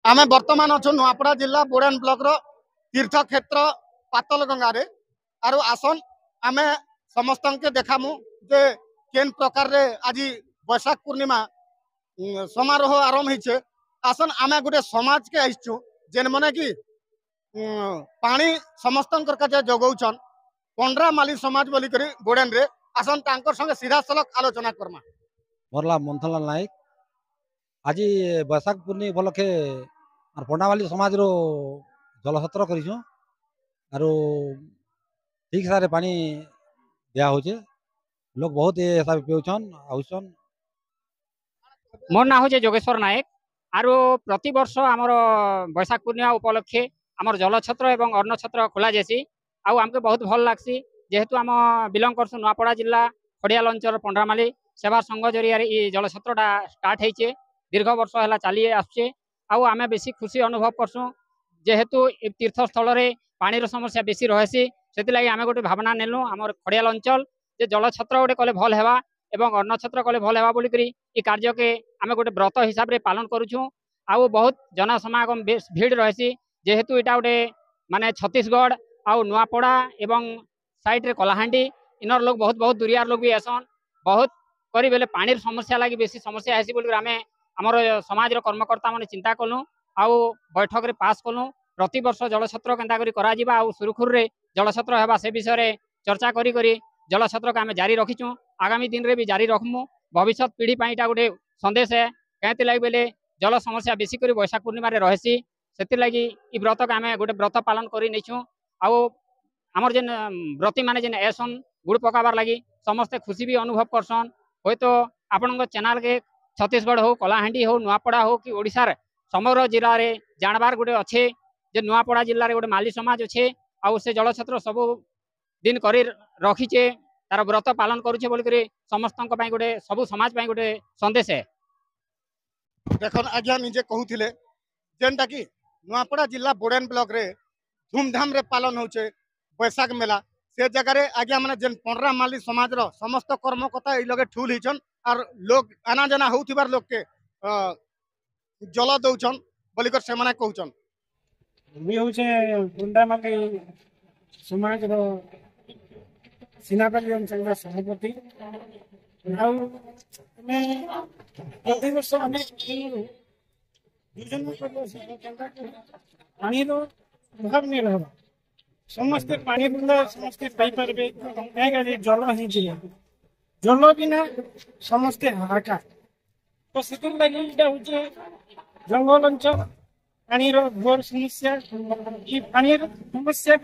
आमे वर्तमान अच्छु नुआपड़ा जिला बोड़ान ब्लॉक रो तीर्थ क्षेत्र पातल गंगा रे आरो आसन आमे समस्त के देखामु जे केन प्रकार रे आज बैशाख पूर्णिमा समारोह आरंभ होइछे। आसन आमे गोटे समाज के आइछु जेन माने कि पानी समस्त काजे जगौछन पंडरा माली समाज बोली करी बोड़ान रे आसन तांकर संगे सीधा सलख आलोचना करमा। मोरला मंथनलाल नायक आज बैशाख पूर्णिमा उपलक्षे पंडामाली समाज रो जलछत्र करिछु आरो ठीक सारे पानी दिया होचे लोग बहुत ये हिसाब पिउछन आउछन। मोर ना हो जोगेश्वर नायक आरो प्रति वर्ष आमर बैशाख पूर्णिमा उपलक्षे आमर जलछत्र एवं अन्नछत्र खोला जासी आउ आमके बहुत भल लागसी जेहेतु आम बिलंग करसु नुआपड़ा जिला खड़ियाल अंचल पंडरामाली सेवा संघ जरिया ये जलछत्रटा स्टार्ट होइछे दीर्घ वर्ष है चली आसुचे आउ आमे बेसी खुशी अनुभव करसु जेहेतु तीर्थस्थल रे पानी रो समस्या बेसी रहेसी सेति लागि आमे गोटे भावना नेलु आमर खड़ियाल अंचल जे जलछत्र गोटे कले भल हेबा एवं अन्नछत्र कले भल हेबा बोली करी ई कार्य के आमे गोटे व्रत हिसाब रे पालन करूछु आउ बहुत जनसमागम भीड़ रहेसी जेहेतु इटा गोटे माने छत्तीसगढ़ आउ नुआपड़ा एवं साइड रे कलाहांडी इनर लोग बहुत बहुत दुरियार लोग भी आसन बहुत करी बेले पानी समस्या लगी बेसी समस्या आसी बोली आमे हमर समाज रो कर्मकर्ता माने चिंता कलु आउ बैठक रे पास कलु प्रति वर्ष जलछत्र केंता करी करा जिबा आउ सुरखुर रे जलछत्र हेबा से विषय रे चर्चा करी करी जलछत्र का आमे जारी रखिछु आगामी दिन रे भी जारी रखमु भविष्य पीढ़ी पाई इटा गोटे संदेश है कहते लगी बेले जल समस्या बेसी करी बैशाख पूर्णिमा रे रहेसी सेति लगी ई व्रत का आमे गोटे व्रत पालन करी नेछु आउ हमर जेन व्रती माने जेन एसन गुड़ पकाबार लगी समस्ते खुशी भी अनुभव करसन होय तो आपन चैनल के छत्तीसगढ़ हो कलाहांडी हो नुआपड़ा हो कि ओडिशार समग्र जिला रे जानबार गोटे अच्छे जे नुआपड़ा जिल्ला रे गोटे माली समाज अच्छे आउ से जलछत्र सब दिन करी रखीचे तार व्रत पालन करूचे बोल करी समस्त गोटे सब समाज पाई गोटे संदेश है। देखन आज्ञा निजे कहूथिले जेनटा कि नुआपड़ा जिला बोड़ान ब्लॉक रे धूमधाम रे पालन होचे बैशाख मेला से जगह रे आज्ञा माने जेन पंडरा माली समाज रो समस्त कर्मकर्ता ई लगे ठूल हिचन और लोग आना जाना होउथिबार लोग के जल दउछन बोली कर से माने कहउछन मी होचे पंडरा माली समाज रो सिनापल्ली अंचल सभापति प्रति वर्ष पानी अभाव नहीं रहा समस्ते पानी बुंदा समस्ते पाई पारबे जल ही जल बिना समस्ते हाहाकार तो से लगी जंगल अंचल पानी घोर समस्या पानी समस्या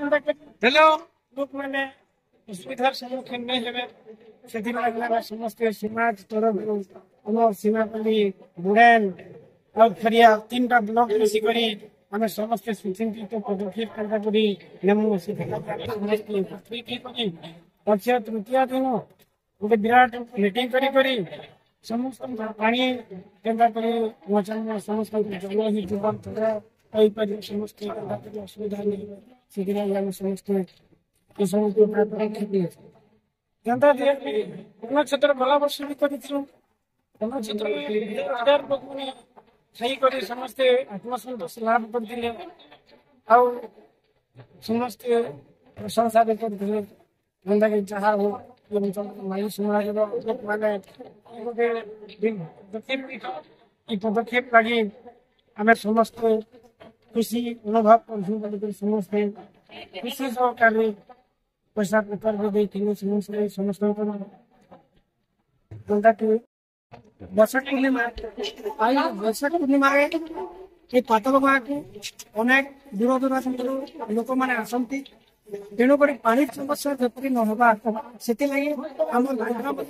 लोक मैंने असुविधार सम्मुखीन नहीं है समस्ते समाज तरफ सीमापल्ली बुड़ान और खरिया तीन टा ब्लॉक मिसिकरी आम समस्ते सुचिंतित पदक्षेप अक्षय तृतीया दिन गोटे विराट मीटिंग करी समस्त पानी केंद्र मोचन समस्त जल ही जीवन समस्त असुविधा नहीं समस्ते क्षेत्र गला वर्ष भी कर समस्ते आत्मसंतोष लाभ करते समस्ते प्रशंसा भी करते जेनता कि जहाँ हो माई समाज लोक मैंने पदक्षेप लगी आम समस्ते खुशी अनुभव कर समस्ते खुशी सहकारी पैसा पेपर भी देते समस्त बैशाख पूर्णिमा पातल गाँ को अनेक दूर दूरांत लोक मैंने आसती तेणुक पानी समस्या जपरी नहबा से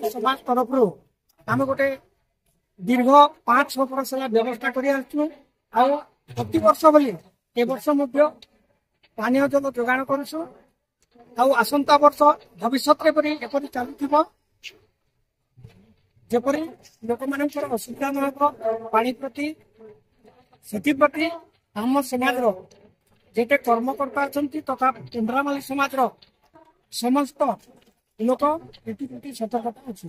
समाज तरफ आम गोटे दीर्घ 5-6 वर्ष व्यवस्था कर प्रति वर्ष बोली ए वर्ष पानी जल जोगाण करूँ आसंता वर्ष भविष्य एपरी चलुव जपरी लोक मान असुविधा न पानी प्रति से आम समाज जेटे कर्मकर्ता तथा पंडरामाली समाज समस्त लोक प्रति सतर्कता अच्छी।